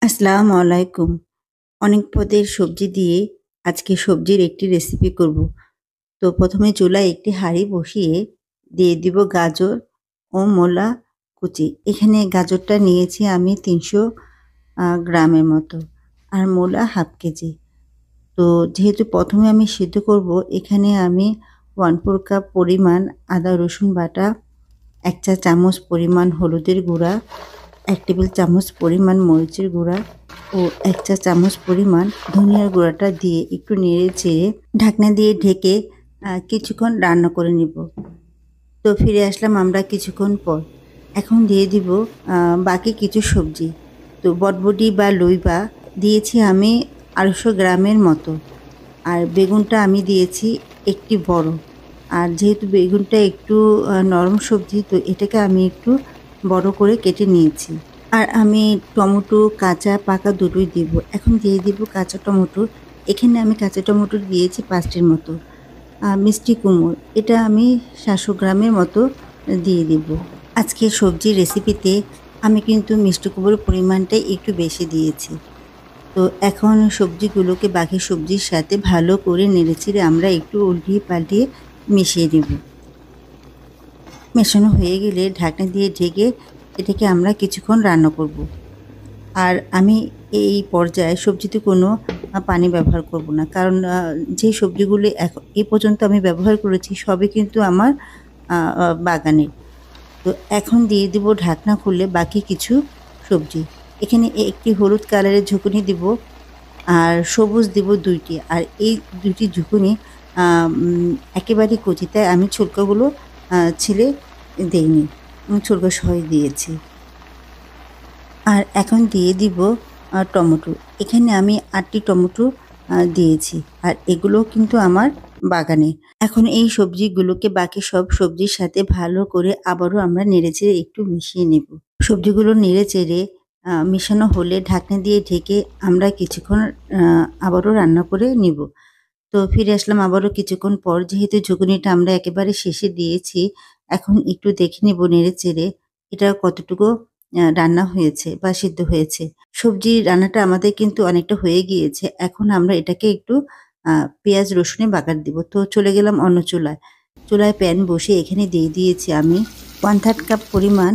আসসালামু আলাইকুম। অনেক পদের সবজি দিয়ে আজকে সবজির একটি রেসিপি করব। তো ১ম এ চুলায় একটি হাঁড়ি বসিয়ে দিয়ে দিব গাজর ও মূলা কুচি। এখানে গাজরটা নিয়েছি আমি ৩০০ গ্রামের মতো। আর মূলা 1/2 কেজি। তো যেহেতু ১ম এ আমি সিদ্ধ করব, এখানে আমি 1/4 কাপ পরিমাণ আদা রসুন বাটা, ১ চা চামচ পরিমাণ হলুদের গুঁড়া, ১ টেবিল চামচ পরিমাণ মরিচের গুঁড়া ও ১ চা চামচ পরিমাণ ধনিয়ার গুঁড়াটা দিয়ে একটু নেড়ে-চেড়ে ঢাকনা দিয়ে ঢেকে কিছুক্ষণ রান্না করে নিব। তো ফিরে আসলাম আমরা কিছুক্ষণ পর। এখন দিয়ে দিব বাকি কিছু সবজি। তো বটবটি বা লইবা দিয়েছি আমি ২৫০ গ্রামের মতো। আর বেগুনটা আমি দিয়েছি একটি বড়। আর যেহেতু বেগুনটা একটু নরম সবজি, তো এটাকে আমি একটু বড় করে কেটে নিয়েছি। আর আমি টমেটো কাঁচা পাকা দুটোই দিব। এখন দিয়ে দিব কাঁচা টমেটো। এখানে আমি কাঁচা টমেটো দিয়েছি ৫ টির মতো। মিষ্টি কুমড় এটা আমি ৭০০ গ্রামের মতো দিয়ে দিব। আজকে সবজির রেসিপিতে আমি কিন্তু মিষ্টি কুমড়োর পরিমাণটা একটু বেশি দিয়েছি। তো এখন সবজিগুলোকে বাকি সবজির সাথে ভালো করে নেড়েচেড়ে আমরা একটু উল্টিয়ে পাল্টিয়ে মিশিয়ে দেব। মেশানো হয়ে গেলে ঢাকনা দিয়ে ঢেকে এটাকে আমরা কিছুক্ষণ রান্না করব। আর আমি এই পর্যায়ে সবজিতে কোনো পানি ব্যবহার করব না। কারণ যে সবজিগুলো এ পর্যন্ত আমি ব্যবহার করেছি সবই কিন্তু আমার আ আ বাগানের। তো এখন দিয়ে দিব ঢাকনা খুলে বাকি কিছু সবজি। এখানে একটি হলুদ কালারের ঝুঁকুনি দিব, আর সবুজ দিব ২ টি। আর এই ২ টি ঝুঁকুনি একেবারেই কচি, তাই আমি ছোলকাগুলো ছিলে দেইনি। ছোলকা সহই দিয়েছি। আর এখন দিয়ে দিব টমেটো। এখানে আমি ৮ টি টমেটো দিয়েছি। আর এগুলোও কিন্তু আমার বাগানে। এখন এই সবজিগুলোকে বাকি সব সবজির সাথে ভালো করে আবারও আমরা নেড়েচেড়ে একটু মিশিয়ে নেব। সবজিগুলো নেড়েচেড়ে মেশানো হলে ঢাকনা দিয়ে ঢেকে আমরা কিছুক্ষণ আবারও রান্না করে নিব। তো ফিরে আসলাম আবারও কিছুক্ষণ পর। যেহেতু ঝুঁকুনিটা আমরা একেবারে শেষে দিয়েছি, এখন একটু দেখে নিব নেড়েচেড়ে এটা কতটুকু রান্না হয়েছে বা সিদ্ধ হয়েছে। সবজির রান্নাটা আমাদের কিন্তু অনেকটা হয়ে গিয়েছে। এখন আমরা এটাকে একটু আ পেঁয়াজ রসুনে বাগার দিব। তো চলে গেলাম অন্য চুলায়। চুলায় প্যান বসিয়ে এখানে দিয়ে দিয়েছি আমি 1/3 কাপ পরিমাণ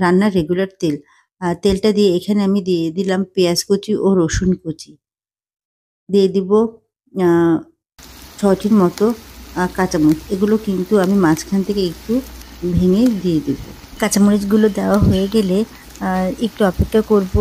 রান্নার রেগুলার তেল। তেলটা দিয়ে এখানে আমি দিয়ে দিলাম পেঁয়াজ কুচি ও রসুন কুচি। দিয়ে দিব আ ৬ টির মতো কাঁচামরিচ। এগুলো কিন্তু আমি মাঝখান থেকে একটু ভেঙে দিয়ে দেব। কাঁচামরিচগুলো দেওয়া হয়ে গেলে আ একটু অপেক্ষা করব